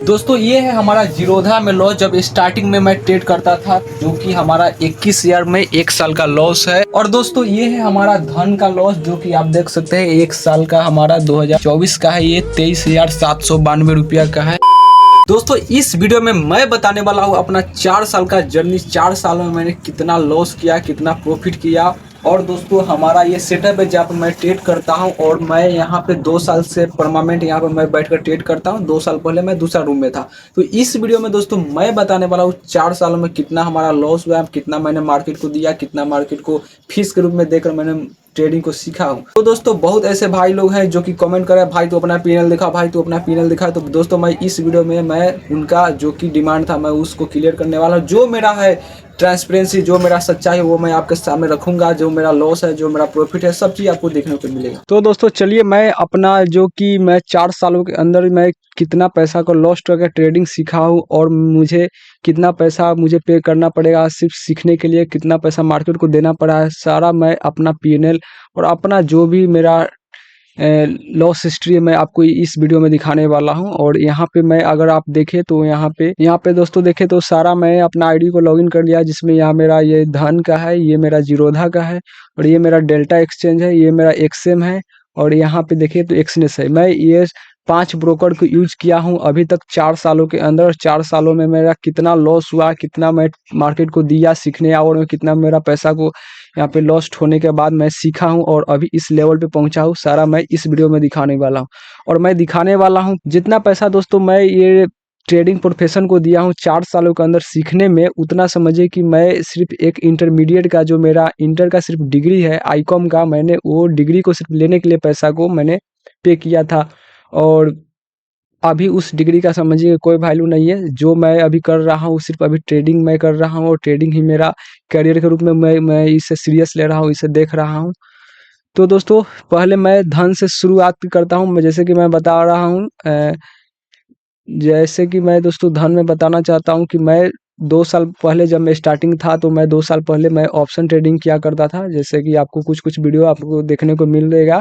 दोस्तों ये है हमारा जीरोधा में लॉस। जब स्टार्टिंग में मैं ट्रेड करता था जो कि हमारा 21,000 में 1 साल का लॉस है। और दोस्तों ये है हमारा धन का लॉस जो कि आप देख सकते हैं 1 साल का हमारा 2024 का है। ये 23,792 रुपया का है। दोस्तों इस वीडियो में मैं बताने वाला हूँ अपना 4 साल का जर्नी। 4 सालों में मैंने कितना लॉस किया, कितना प्रॉफिट किया। और दोस्तों हमारा ये सेटअप है जहाँ पे मैं ट्रेड करता हूँ। और मैं यहाँ पे 2 साल से परमानेंट यहाँ पे मैं बैठकर ट्रेड करता हूँ। 2 साल पहले मैं दूसरा रूम में था। तो इस वीडियो में दोस्तों मैं बताने वाला हूँ 4 सालों में कितना हमारा लॉस हुआ, कितना मैंने मार्केट को दिया, कितना मार्केट को फीस के रूप में देकर मैंने ट्रेडिंग को सीखा हूँ। तो दोस्तों बहुत ऐसे भाई लोग हैं जो कि कमेंट कर रहे हैं भाई तो अपना पीएनएल दिखा, भाई तो अपना पीएनएल दिखा। तो दोस्तों मैं इस वीडियो में मैं उनका जो कि डिमांड था मैं उसको क्लियर करने वाला हूँ। जो मेरा है ट्रांसपेरेंसी, जो मेरा सच्चाई है वो मैं आपके सामने रखूंगा। जो मेरा लॉस है, जो मेरा प्रॉफिट है, सब चीज़ आपको देखने को मिलेगा। तो दोस्तों चलिए मैं अपना जो कि मैं 4 सालों के अंदर मैं कितना पैसा को लॉस करके ट्रेडिंग सीखा हूँ और मुझे कितना पैसा मुझे पे करना पड़ेगा सिर्फ सीखने के लिए, कितना पैसा मार्केट को देना पड़ा है, सारा मैं अपना पीएनएल और अपना जो भी मेरा लॉस हिस्ट्री मैं आपको इस वीडियो में दिखाने वाला हूं। और यहाँ पे मैं अगर आप देखें तो यहाँ पे दोस्तों देखें तो सारा मैं अपना आईडी को लॉगिन कर लिया, जिसमें यहाँ मेरा ये धन का है, ये मेरा जीरोधा का है और ये मेरा डेल्टा एक्सचेंज है, ये मेरा एक्सएम है और यहाँ पे देखें तो एक्सनेस है। मैं ये 5 ब्रोकर को यूज किया हूँ अभी तक 4 सालों के अंदर। 4 सालों में मेरा कितना लॉस हुआ, कितना मैं मार्केट को दिया सीखने और में कितना मेरा पैसा को यहाँ पे लॉस्ट होने के बाद मैं सीखा हूँ और अभी इस लेवल पे पहुंचा हूँ, सारा मैं इस वीडियो में दिखाने वाला हूँ। और मैं दिखाने वाला हूँ जितना पैसा दोस्तों मैं ये ट्रेडिंग प्रोफेशन को दिया हूँ 4 सालों के अंदर सीखने में, उतना समझिए कि मैं सिर्फ एक इंटरमीडिएट का जो मेरा इंटर का सिर्फ डिग्री है आईकॉम का, मैंने वो डिग्री को सिर्फ लेने के लिए पैसा को मैंने पे किया था। और अभी उस डिग्री का समझिए कोई वैल्यू नहीं है। जो मैं अभी कर रहा हूँ सिर्फ अभी ट्रेडिंग मैं कर रहा हूँ और ट्रेडिंग ही मेरा करियर के रूप में मैं इसे सीरियस ले रहा हूँ, इसे देख रहा हूँ। तो दोस्तों पहले मैं धन से शुरुआत करता हूँ। मैं जैसे कि मैं बता रहा हूँ जैसे कि मैं दोस्तों धन में बताना चाहता हूँ कि मैं 2 साल पहले जब मैं स्टार्टिंग था तो मैं 2 साल पहले मैं ऑप्शन ट्रेडिंग किया करता था। जैसे कि आपको कुछ वीडियो आपको देखने को मिलेगा।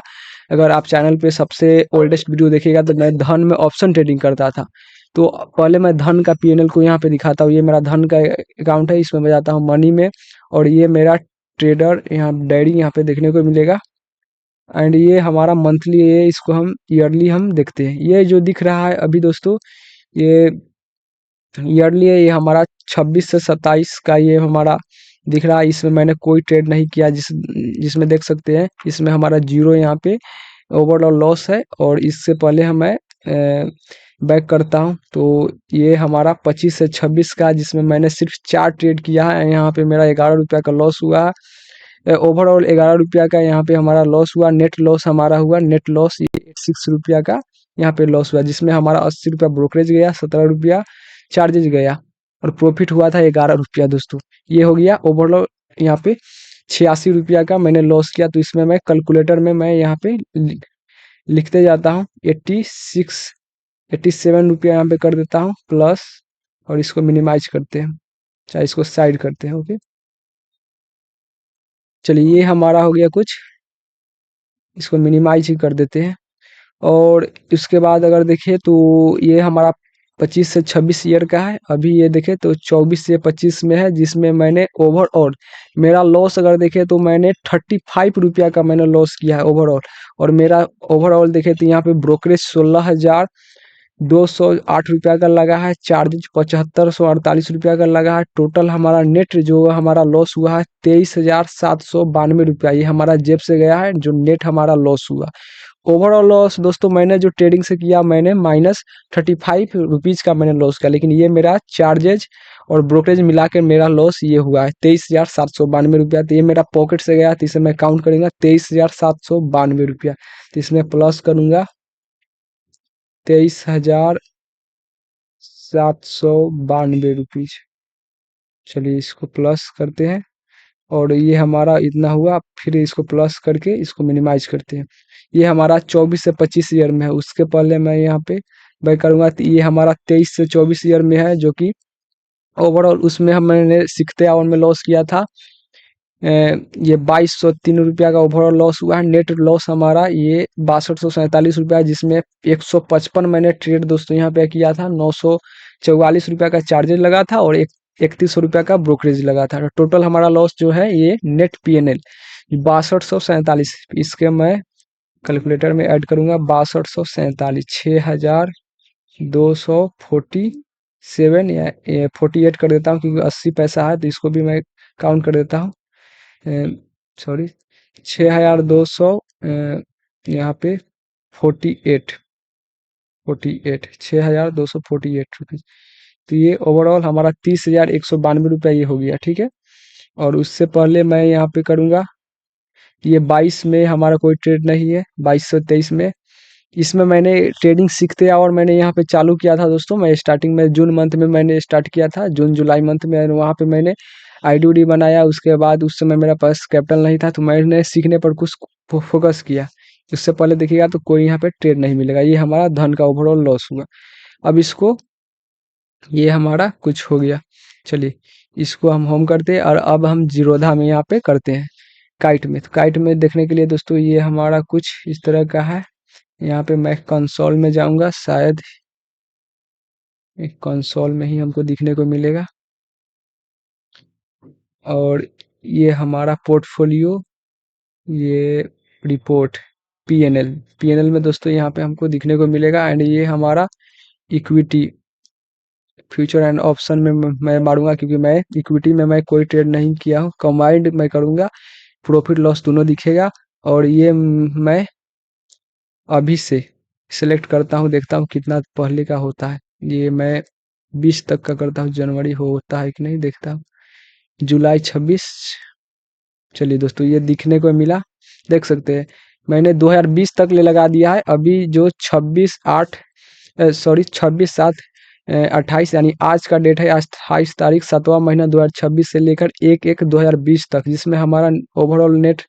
अगर आप चैनल पे सबसे ओल्डेस्ट वीडियो देखिएगा तो मैं धन में ऑप्शन ट्रेडिंग करता था। तो पहले मैं धन का पीएनएल को यहाँ पे दिखाता हूँ। ये मेरा धन का अकाउंट है, इसमें मैं जाता हूँ मनी में और ये मेरा ट्रेडर यहाँ डायरी यहाँ पे देखने को मिलेगा। एंड ये हमारा मंथली है, इसको हम ईयरली हम देखते हैं। ये जो दिख रहा है अभी दोस्तों ये ईयरली है, ये हमारा 26 से 27 का ये हमारा दिख रहा है। इसमें मैंने कोई ट्रेड नहीं किया, जिसमें देख सकते हैं इसमें हमारा जीरो यहाँ पे ओवरऑल लॉस है। और इससे पहले मैं बैक करता हूँ तो ये हमारा 25 से 26 का, जिसमें मैंने सिर्फ 4 ट्रेड किया है। यहाँ पे मेरा 11 रुपया का लॉस हुआ है। ओवरऑल 11 रुपया का यहाँ पे हमारा लॉस हुआ। नेट लॉस हमारा हुआ, नेट लॉस ये 86 रुपया का यहाँ पे लॉस हुआ, जिसमें हमारा 80 रुपया ब्रोकरेज गया, 17 रुपया चार्जेज गया और प्रॉफिट हुआ था 11 रुपया दोस्तों। ये हो गया ओवरऑल यहाँ पे 86 रुपया का मैंने लॉस किया। तो इसमें मैं कैलकुलेटर में मैं यहाँ पे लिखते जाता हूँ 86 87 रुपया यहाँ पे कर देता हूँ प्लस, और इसको मिनिमाइज करते हैं, चाहे इसको साइड करते हैं। ओके चलिए ये हमारा हो गया कुछ, इसको मिनिमाइज ही कर देते हैं। और उसके बाद अगर देखिए तो ये हमारा 25 से 26 ईयर का है। अभी ये देखें तो 24 से 25 में है, जिसमें मैंने ओवरऑल मेरा लॉस अगर देखें तो मैंने 35 रुपया का मैंने लॉस किया है ओवरऑल। और मेरा ओवरऑल देखें तो यहाँ पे ब्रोकरेज 16,208 रुपया का लगा है, चार्जेज 7548 रुपया का लगा है। टोटल हमारा नेट जो हमारा लॉस हुआ है 23,792 रुपया, ये हमारा जेब से गया है जो नेट हमारा लॉस हुआ। ओवरऑल लॉस दोस्तों मैंने जो ट्रेडिंग से किया मैंने -35 रुपीज का मैंने लॉस किया, लेकिन ये मेरा चार्जेज और ब्रोकरेज मिला के मेरा लॉस ये हुआ है 23,792 रुपया। तो ये मेरा पॉकेट से गया, तो इसे मैं काउंट करूंगा 23,792 रुपया। तो इसमें प्लस करूंगा 23,792 रुपीज। चलिए इसको प्लस करते हैं और ये हमारा इतना हुआ। फिर इसको प्लस करके इसको मिनिमाइज करते हैं। ये हमारा 24 से 25 ईयर में है। उसके पहले मैं यहाँ पे बाय करूँगा तो ये हमारा 23 से 24 ईयर में है, जो कि ओवरऑल उसमें हम मैंने 61 में लॉस किया था ये 2203 रुपया का ओवरऑल लॉस हुआ है। नेट लॉस हमारा ये 6247 रुपया, जिसमें 155 मैंने ट्रेड दोस्तों यहाँ पे किया था, 944 रुपया का चार्जेस लगा था और 3100 रुपया का ब्रोकरेज लगा था। टोटल हमारा लॉस जो है ये नेट PNL 6247, इसके मैं कैलकुलेटर में ऐड करूंगा। 6247 6247 या 48 कर देता हूँ, क्योंकि 80 पैसा है तो इसको भी मैं काउंट कर देता हूँ। सॉरी, 6200 यहाँ पे 48 6248 रुपीज। तो ये ओवरऑल हमारा 30,192 रुपया ये हो गया, ठीक है। और उससे पहले मैं यहाँ पे करूँगा, ये 22 में हमारा कोई ट्रेड नहीं है, 2223 में। इसमें मैंने ट्रेडिंग सीखते और मैंने यहाँ पे चालू किया था दोस्तों। मैं स्टार्टिंग में जून मंथ में मैंने स्टार्ट किया था, जून जुलाई मंथ में वहाँ पे मैंने आईडी उडी बनाया। उसके बाद उस समय मेरा पास कैपिटल नहीं था, तो मैंने सीखने पर कुछ फोकस किया। उससे पहले देखिएगा तो कोई यहाँ पे ट्रेड नहीं मिलेगा। ये हमारा धन का ओवरऑल लॉस हुआ। अब इसको, ये हमारा कुछ हो गया। चलिए इसको हम होम करते हैं और अब हम जीरोधा में यहाँ पे करते हैं काइट में। तो काइट में देखने के लिए दोस्तों ये हमारा कुछ इस तरह का है। यहाँ पे मैं कंसोल में जाऊंगा, शायद एक कंसोल में ही हमको दिखने को मिलेगा। और ये हमारा पोर्टफोलियो, ये रिपोर्ट पीएनएल में दोस्तों यहाँ पे हमको दिखने को मिलेगा। एंड ये हमारा इक्विटी फ्यूचर एंड ऑप्शन में मैं मारूंगा, क्योंकि मैं इक्विटी में मैं कोई ट्रेड नहीं किया हूँ। कंबाइंड मैं करूंगा, प्रॉफिट लॉस दोनों दिखेगा। और ये मैं अभी से सिलेक्ट करता हूँ, देखता हूँ कितना पहले का होता है। ये मैं 20 तक का करता हूँ, जनवरी होता है कि नहीं देखता हूँ। जुलाई 26, चलिए दोस्तों ये दिखने को मिला, देख सकते हैं। मैंने 2020 तक ले लगा दिया है। अभी जो 26/7/28 यानी आज का डेट है, आज 28 तारीख 7वां महीना 2026 से लेकर 1/1/2020 तक, जिसमें हमारा ओवरऑल नेट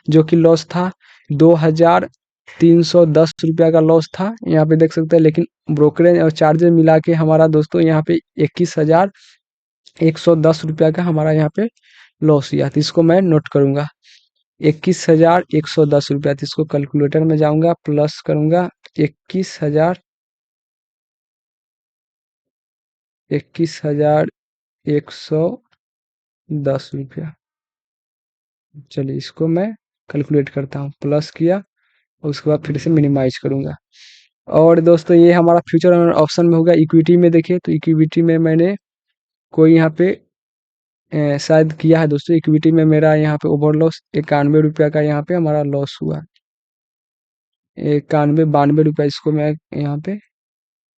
जो कि लॉस था 2310 रुपया का लॉस था, यहाँ पे देख सकते हैं। लेकिन ब्रोकरेज और चार्जेस मिला के हमारा दोस्तों यहाँ पे 21,110 रुपया का हमारा यहाँ पे लॉस हुआ। तो इसको मैं नोट करूंगा, 21,110 रुपया। तो इसको कैलकुलेटर में जाऊंगा, प्लस करूंगा 21,110 रुपया। चलिए इसको मैं कैलकुलेट करता हूँ, प्लस किया और उसके बाद फिर से मिनिमाइज करूंगा। और दोस्तों ये हमारा फ्यूचर ऑप्शन में होगा। इक्विटी में देखिए तो इक्विटी में मैंने कोई यहाँ पे शायद किया है दोस्तों। इक्विटी में मेरा यहाँ पे ओवर लॉस 91 रुपया का यहाँ पे हमारा लॉस हुआ, 92 इसको मैं यहाँ पे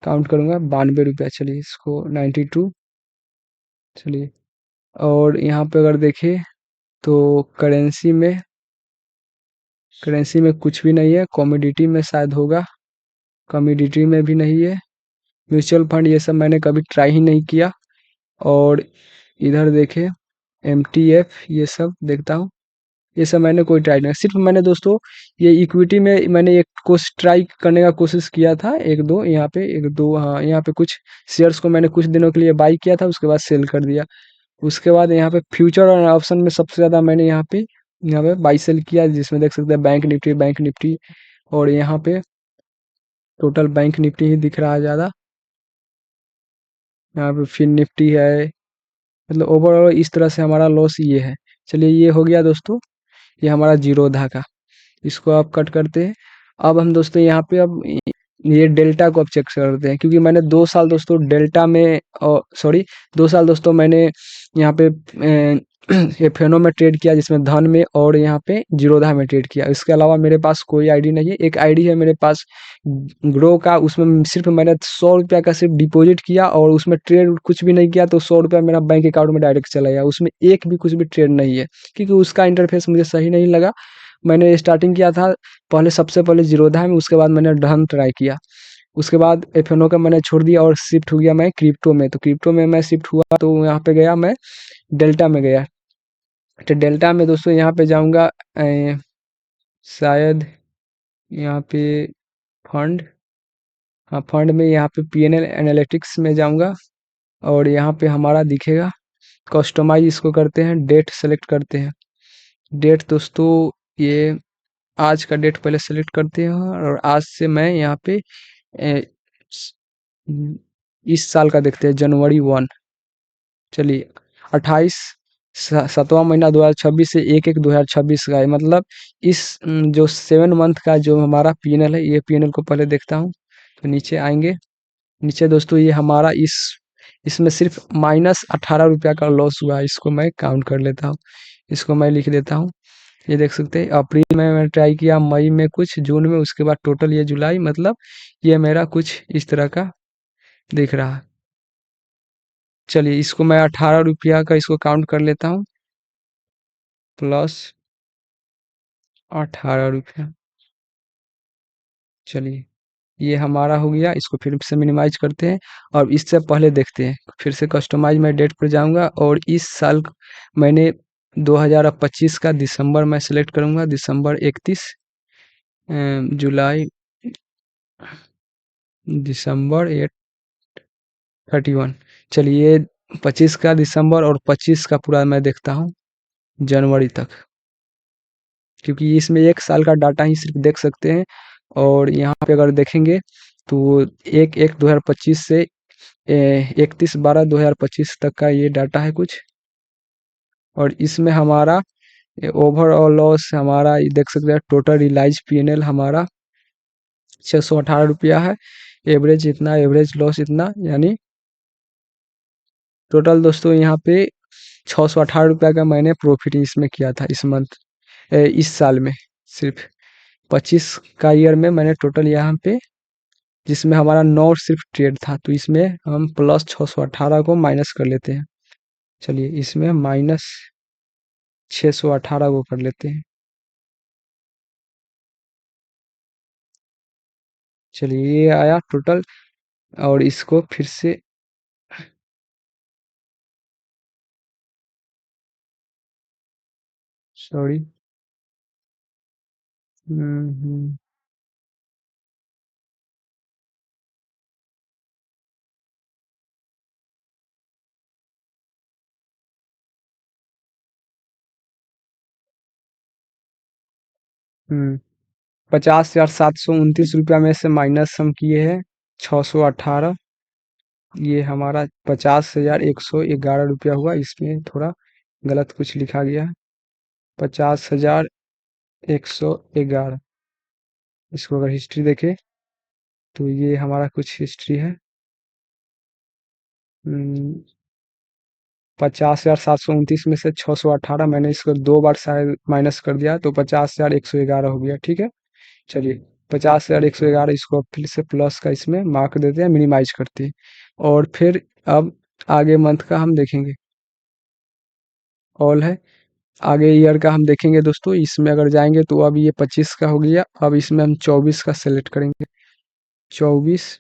काउंट करूंगा, 92 रुपया। चलिए इसको 92, चलिए। और यहाँ पे अगर देखें तो करेंसी में कुछ भी नहीं है। कमोडिटी में शायद होगा, कमोडिटी में भी नहीं है। म्यूचुअल फंड ये सब मैंने कभी ट्राई ही नहीं किया। और इधर देखे MTF ये सब देखता हूँ, ये सब मैंने कोई ट्राई नहीं। सिर्फ मैंने दोस्तों ये इक्विटी में मैंने एक कोर्स ट्राई करने का कोशिश किया था, एक दो यहाँ पे, एक दो, हाँ यहाँ पे कुछ शेयर्स को मैंने कुछ दिनों के लिए बाई किया था, उसके बाद सेल कर दिया। उसके बाद यहाँ पे फ्यूचर और ऑप्शन में सबसे ज़्यादा मैंने यहाँ पे बाई सेल किया, जिसमें देख सकते हैं बैंक निफ्टी। और यहाँ पे टोटल बैंक निफ्टी ही दिख रहा है ज़्यादा, यहाँ पे फिन निफ्टी है। मतलब ओवरऑल इस तरह से हमारा लॉस ये है। चलिए ये हो गया दोस्तों, ये हमारा जीरोधा का। इसको आप कट करते हैं। अब हम दोस्तों यहाँ पे अब ये डेल्टा को अब चेक करते हैं, क्योंकि मैंने 2 साल दोस्तों डेल्टा में, सॉरी 2 साल दोस्तों मैंने यहाँ पे एफएनओ में ट्रेड किया, जिसमें धन में और यहाँ पे जीरोधा में ट्रेड किया। इसके अलावा मेरे पास कोई आईडी नहीं है। एक आईडी है मेरे पास ग्रो का, उसमें सिर्फ मैंने 100 रुपया का सिर्फ डिपॉजिट किया और उसमें ट्रेड कुछ भी नहीं किया, तो 100 रुपया मेरा बैंक अकाउंट में डायरेक्ट चला गया। उसमें एक भी कुछ भी ट्रेड नहीं है, क्योंकि उसका इंटरफेस मुझे सही नहीं लगा। मैंने स्टार्टिंग किया था पहले, सबसे पहले जीरोधा में, उसके बाद मैंने धन ट्राई किया। उसके बाद एफएनओ का मैंने छोड़ दिया और शिफ्ट हो गया मैं क्रिप्टो में। तो क्रिप्टो में मैं शिफ्ट हुआ तो यहाँ पे गया मैं डेल्टा में गया। तो डेल्टा में दोस्तों यहाँ पे जाऊँगा, शायद यहाँ पे फंड, हाँ फंड में यहाँ पे PNL एनालिटिक्स में जाऊँगा और यहाँ पे हमारा दिखेगा कस्टमाइज। इसको करते हैं, डेट सेलेक्ट करते हैं। डेट दोस्तों, ये आज का डेट पहले सेलेक्ट करते हैं और आज से मैं यहाँ पे ए, स- इस साल का देखते हैं, जनवरी 1। चलिए 28 सातवां महीना 2026 से 1/1/2026 का है, मतलब इस जो 7 मंथ का जो हमारा पीएनएल है, ये पीएनएल को पहले देखता हूँ। तो नीचे आएंगे, नीचे दोस्तों ये हमारा इसमें सिर्फ -18 रुपया का लॉस हुआ है, इसको मैं काउंट कर लेता हूँ, इसको मैं लिख देता हूँ। ये देख सकते हैं, अप्रैल में मैंने ट्राई किया, मई में कुछ, जून में, उसके बाद टोटल ये जुलाई, मतलब ये मेरा कुछ इस तरह का दिख रहा है। चलिए इसको मैं 18 रुपया का इसको काउंट कर लेता हूँ, प्लस 18 रुपया। चलिए ये हमारा हो गया, इसको फिर से मिनिमाइज करते हैं और इससे पहले देखते हैं, फिर से कस्टमाइज में डेट पर जाऊंगा और इस साल मैंने 2025 का दिसंबर में सेलेक्ट करूंगा, दिसंबर 31, जुलाई, दिसंबर 31। चलिए 25 का दिसंबर और 25 का पूरा मैं देखता हूँ जनवरी तक, क्योंकि इसमें एक साल का डाटा ही सिर्फ देख सकते हैं। और यहाँ पे अगर देखेंगे तो 1/1/2025 से 31/12/2025 तक का ये डाटा है कुछ। और इसमें हमारा ओवरऑल लॉस हमारा ये देख सकते हैं, टोटल रियलाइज पीएनएल हमारा 618 रुपया है, एवरेज इतना, एवरेज लॉस इतना, यानी टोटल दोस्तों यहाँ पे 618 रुपया का मैंने प्रॉफिट इसमें किया था इस मंथ, इस साल में। सिर्फ 25 का ईयर में मैंने टोटल यहाँ पे, जिसमें हमारा 9 सिर्फ ट्रेड था, तो इसमें हम प्लस 618 को माइनस कर लेते हैं। चलिए इसमें -618 को कर लेते हैं। चलिए ये आया टोटल, और इसको फिर से, सॉरी, हम्म हम्म, 50,729 रुपया में से माइनस हम किए हैं 618, ये हमारा 50,111 रुपया हुआ। इसमें थोड़ा गलत कुछ लिखा गया है, 50,111। इसको अगर हिस्ट्री देखें तो ये हमारा कुछ हिस्ट्री है, 50,729 में से 618 मैंने इसको 2 बार शायद माइनस कर दिया, तो 50,111 हो गया, ठीक है। चलिए 50,111, इसको अब फिर से प्लस का इसमें मार्क देते हैं, मिनिमाइज करते हैं। और फिर अब आगे मंथ का हम देखेंगे, ऑल है, आगे ईयर का हम देखेंगे दोस्तों। इसमें अगर जाएंगे तो अब ये 25 का हो गया, अब इसमें हम 24 का सेलेक्ट करेंगे, 24।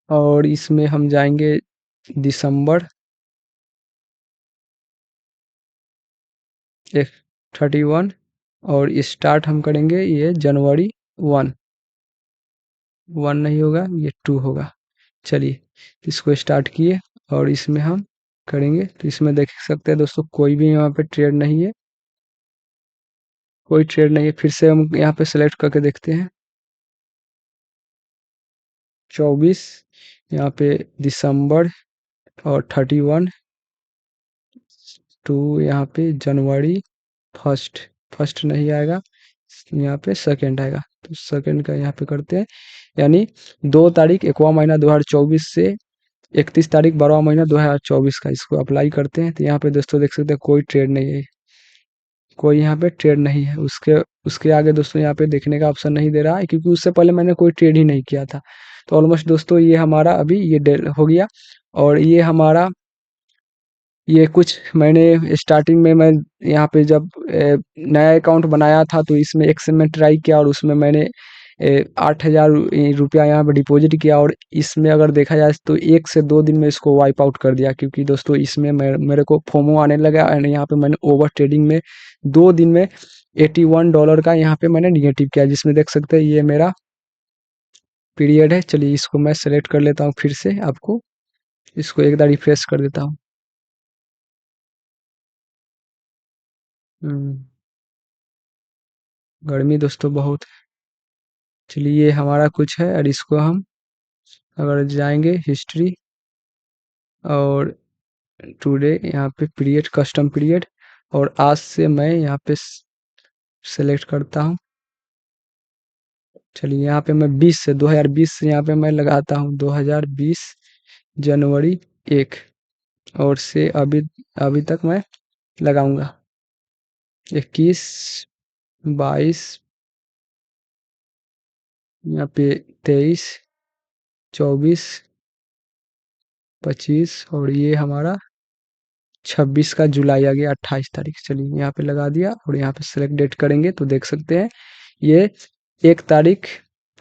और इसमें हम जाएंगे दिसंबर, एक 31। और स्टार्ट हम करेंगे ये जनवरी 1, 1 नहीं होगा, ये 2 होगा। चलिए इसको स्टार्ट किए और इसमें हम करेंगे, तो इसमें देख सकते हैं दोस्तों, कोई भी यहाँ पे ट्रेड नहीं है, कोई ट्रेड नहीं है। फिर से हम यहाँ पे सेलेक्ट करके देखते हैं, 24, यहाँ पे दिसंबर, और 31, टू, यहाँ पे जनवरी फर्स्ट, फर्स्ट नहीं आएगा, यहाँ पे सेकंड आएगा, तो सेकंड का यहाँ पे करते हैं, यानी 2 तारीख 1वां महीना 2024 से 31 तारीख 12वां महीना 2024 का इसको अप्लाई करते हैं। तो यहाँ पे दोस्तों देख सकते हैं कोई ट्रेड नहीं है, कोई यहाँ पे ट्रेड नहीं है। उसके उसके आगे दोस्तों यहाँ पे देखने का ऑप्शन नहीं दे रहा है, क्योंकि उससे पहले मैंने कोई ट्रेड ही नहीं किया था। तो ऑलमोस्ट दोस्तों ये हमारा अभी ये डेल हो गया। और ये हमारा, ये कुछ मैंने स्टार्टिंग में, मैं यहाँ पे जब नया अकाउंट बनाया था तो इसमें एक से मैं ट्राई किया, और उसमें मैंने 8,000 रुपया यहाँ पे डिपॉजिट किया, और इसमें अगर देखा जाए तो 1 से 2 दिन में इसको वाइप आउट कर दिया, क्योंकि दोस्तों इसमें मेरे को फोमो आने लगा, एंड यहाँ पे मैंने ओवर ट्रेडिंग में 2 दिन में $81 का यहाँ पे मैंने निगेटिव किया, जिसमें देख सकते हैं ये मेरा पीरियड है। चलिए इसको मैं सेलेक्ट कर लेता हूँ फिर से आपको, इसको एक बार रिफ्रेश कर देता हूँ। गर्मी दोस्तों बहुत है। चलिए ये हमारा कुछ है और इसको हम अगर जाएंगे हिस्ट्री और टुडे यहाँ पे पीरियड कस्टम पीरियड और आज से मैं यहाँ पे सेलेक्ट करता हूँ। चलिए यहाँ पे मैं 20 से 2020 से यहाँ पे मैं लगाता हूँ 2020 जनवरी 1 और से अभी अभी तक मैं लगाऊंगा 21 22 यहाँ पे 23 24 25 और ये हमारा 26 का जुलाई आ गया 28 तारीख। चलिए यहाँ पे लगा दिया और यहाँ पे सेलेक्ट डेट करेंगे तो देख सकते हैं ये 1 तारीख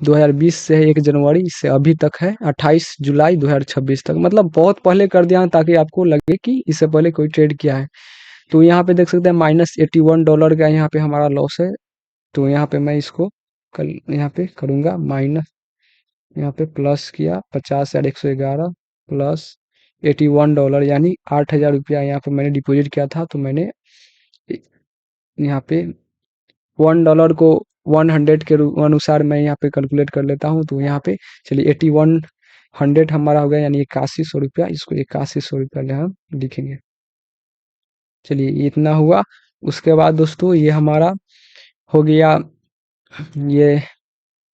2020 से है 1 जनवरी से अभी तक है 28 जुलाई 2026 तक, मतलब बहुत पहले कर दिया ताकि आपको लगे कि इससे पहले कोई ट्रेड किया है। तो यहाँ पे देख सकते हैं -81 डॉलर का यहाँ पे हमारा लॉस है। तो यहाँ पे मैं इसको कल यहाँ पे करूँगा माइनस, यहाँ पे प्लस किया 50,111 प्लस 81 डॉलर यानी 8,000 रुपया यहाँ पे मैंने डिपॉजिट किया था। तो मैंने यहाँ पे 1 डॉलर को 100 के अनुसार मैं यहाँ पे कैलकुलेट कर लेता हूँ। तो यहाँ पे चलिए 8100 हमारा हो गया यानी 8100 रुपया, इसको 8100 रुपया हम लिखेंगे। चलिए इतना हुआ। उसके बाद दोस्तों ये हमारा हो गया, ये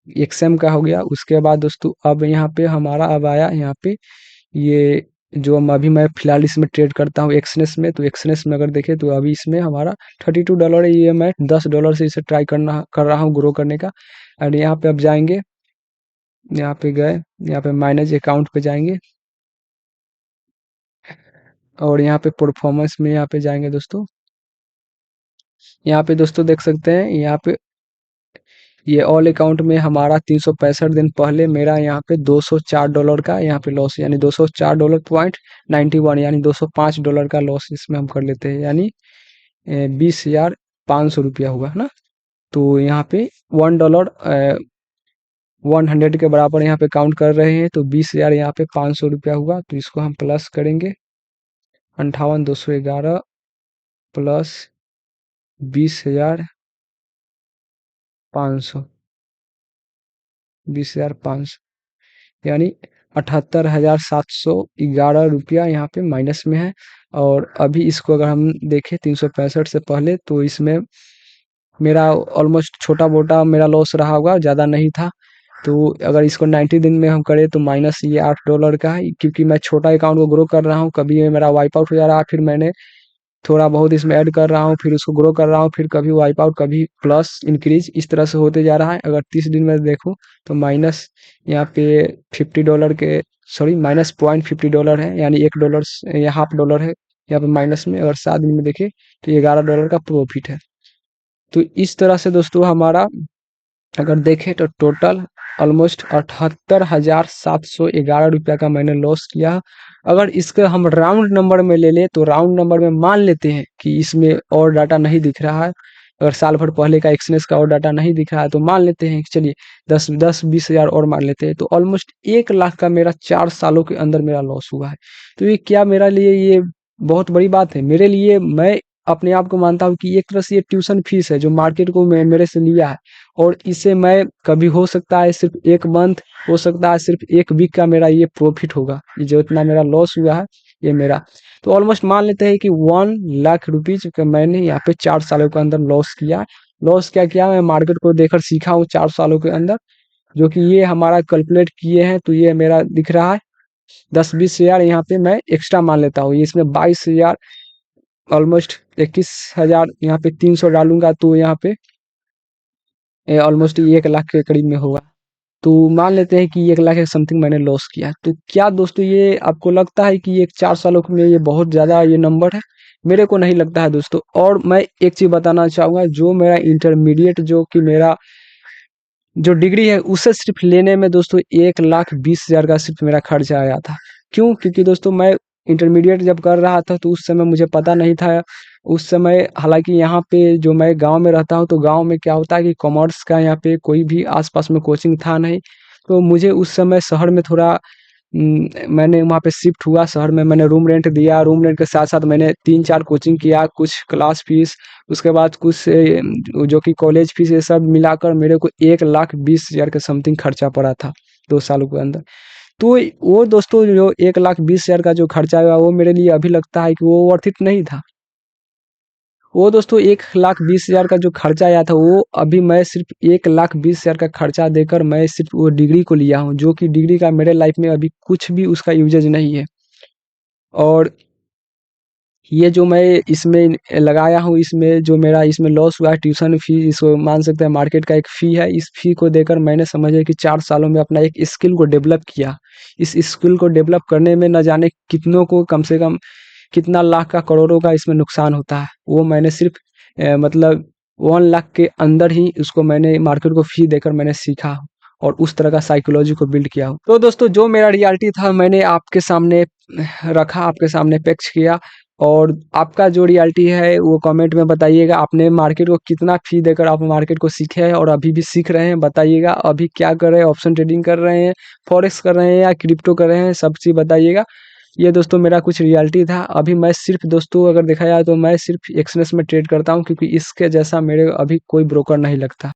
एक्सएम का हो गया। उसके बाद दोस्तों अब यहाँ पे हमारा अब आया यहाँ पे ये जो अभी मैं फिलहाल इसमें ट्रेड करता हूँ एक्सनेस में। तो एक्सनेस में अगर देखें तो अभी इसमें हमारा 32 डॉलर है। ये मैं 10 डॉलर से इसे ट्राई कर रहा हूँ ग्रो करने का। और यहाँ पे अब जाएंगे, यहाँ पे गए, यहाँ पे मैनेज अकाउंट पे जाएंगे और यहाँ पे परफॉर्मेंस में यहाँ पे जाएंगे दोस्तों। यहाँ पे दोस्तों देख सकते हैं यहाँ पे ये ऑल अकाउंट में हमारा 365 दिन पहले मेरा यहाँ पे 204 डॉलर का यहाँ पे लॉस यानी 204 डॉलर पॉइंट 91 यानी 205 डॉलर का लॉस इसमें हम कर लेते हैं यानी 20,500 रुपया हुआ है ना। तो यहाँ पे 1 डॉलर 100 के बराबर यहाँ पे काउंट कर रहे हैं। तो 20,000 यहाँ पे 500 रुपया हुआ। तो इसको हम प्लस करेंगे 58,211 प्लस 20,500 20,500 यानी 78,711 रुपया यहाँ पे माइनस में है। और अभी इसको अगर हम देखें 365 से पहले तो इसमें मेरा ऑलमोस्ट छोटा मोटा मेरा लॉस रहा होगा, ज़्यादा नहीं था। तो अगर इसको 90 दिन में हम करें तो माइनस ये 8 डॉलर का है, क्योंकि मैं छोटा अकाउंट को ग्रो कर रहा हूँ। कभी ये मेरा वाइप आउट हो जा रहा है, फिर मैंने थोड़ा बहुत इसमें ऐड कर रहा हूँ, फिर उसको ग्रो कर रहा हूँ, फिर कभी वाइप आउट कभी प्लस इंक्रीज इस तरह से होते जा रहा है। अगर 30 दिन में देखूँ तो माइनस यहाँ पे 50 डॉलर के सॉरी माइनस $0.50 है यानी 1 डॉलर या ½ डॉलर है यहाँ पे माइनस में। अगर 7 दिन में देखें तो 11 डॉलर का प्रॉफिट है। तो इस तरह से दोस्तों हमारा अगर देखें तो टोटल ऑलमोस्ट 78,711 रुपया का मैंने लॉस किया। अगर इसके हम राउंड नंबर में ले लें तो राउंड नंबर में मान लेते हैं कि इसमें और डाटा नहीं दिख रहा है, अगर साल भर पहले का एक्सनेस का और डाटा नहीं दिख रहा है तो मान लेते हैं कि चलिए 10-20 हज़ार और मान लेते हैं। तो ऑलमोस्ट 1 लाख का मेरा 4 सालों के अंदर मेरा लॉस हुआ है। तो ये क्या मेरा लिए ये बहुत बड़ी बात है मेरे लिए। मैं अपने आप को मानता हूँ कि एक तरह से ये ट्यूशन फीस है जो मार्केट को मेरे से लिया है, और इसे मैं कभी हो सकता है सिर्फ 1 मंथ, हो सकता है सिर्फ 1 वीक का मेरा ये प्रॉफिट होगा। ये जो इतना मेरा लॉस हुआ है ये मेरा, तो ऑलमोस्ट मान लेते हैं कि 1 लाख रुपीज का मैंने यहाँ पे 4 सालों के अंदर लॉस किया। लॉस क्या किया, मैं मार्केट को देखकर सीखा हूँ 4 सालों के अंदर, जो कि ये हमारा कैलकुलेट किए हैं। तो ये मेरा दिख रहा है 10-20 हज़ार यहाँ पे मैं एक्स्ट्रा मान लेता हूँ। ये इसमें 22 हज़ार ऑलमोस्ट 21 हज़ार यहाँ पे 300 डालूंगा तो यहाँ पे ऑलमोस्ट 1 लाख के करीब में होगा। तो मान लेते हैं कि 1 लाख के समथिंग मैंने लॉस किया। तो क्या दोस्तों ये आपको लगता है कि ये 4 सालों में ये बहुत ज़्यादा ये नंबर है? मेरे को नहीं लगता है दोस्तों। और मैं एक चीज़ बताना चाहूँगा, जो मेरा इंटरमीडिएट जो कि मेरा जो डिग्री है उसे सिर्फ लेने में दोस्तों 1,20,000 का सिर्फ मेरा खर्चा आया था। क्यों? क्योंकि दोस्तों मैं इंटरमीडिएट जब कर रहा था तो उस समय मुझे पता नहीं था। उस समय हालांकि यहाँ पे जो मैं गांव में रहता हूँ तो गांव में क्या होता है कि कॉमर्स का यहाँ पे कोई भी आसपास में कोचिंग था नहीं। तो मुझे उस समय शहर में थोड़ा मैंने वहाँ पे शिफ्ट हुआ शहर में, मैंने रूम रेंट दिया, रूम रेंट के साथ-साथ मैंने 3-4 कोचिंग किया, कुछ क्लास फीस, उसके बाद कुछ जो कि कॉलेज फीस, ये सब मिलाकर मेरे को 1,20,000 के समथिंग खर्चा पड़ा था 2 सालों के अंदर। तो वो दोस्तों जो 1,20,000 का जो खर्चा आया वो मेरे लिए अभी लगता है कि वो वर्थ इट नहीं था। वो दोस्तों 1,20,000 का जो खर्चा आया था, वो अभी मैं सिर्फ़ 1,20,000 का खर्चा देकर मैं सिर्फ़ वो डिग्री को लिया हूँ, जो कि डिग्री का मेरे लाइफ़ में अभी कुछ भी उसका यूजेज नहीं है। और ये जो मैं इसमें लगाया हूँ, इसमें जो मेरा इसमें लॉस हुआ है, ट्यूशन फ़ी, इसको मान सकते हैं मार्केट का एक फ़ी है। इस फ़ी को देकर मैंने समझिए कि 4 सालों में अपना एक स्किल को डेवलप किया। इस स्किल को डेवलप करने में न जाने कितनों को कम से कम कितना लाख का, करोड़ों का इसमें नुकसान होता है। वो मैंने सिर्फ़ मतलब 1 लाख के अंदर ही उसको मैंने मार्केट को फ़ी देकर मैंने सीखा और उस तरह का साइकोलॉजी को बिल्ड किया हूँ। तो दोस्तों जो मेरा रियलिटी था मैंने आपके सामने रखा, आपके सामने पेश किया। और आपका जो रियलिटी है वो कमेंट में बताइएगा। आपने मार्केट को कितना फ़ी देकर आप मार्केट को सीखे हैं और अभी भी सीख रहे हैं, बताइएगा। अभी क्या कर रहे हैं, ऑप्शन ट्रेडिंग कर रहे हैं, फॉरेक्स कर रहे हैं या क्रिप्टो कर रहे हैं, सब चीज़ बताइएगा। ये दोस्तों मेरा कुछ रियलिटी था। अभी मैं सिर्फ़ दोस्तों अगर देखा जाए तो मैं सिर्फ़ एक्सनेस में ट्रेड करता हूँ, क्योंकि इसके जैसा मेरे अभी कोई ब्रोकर नहीं लगता।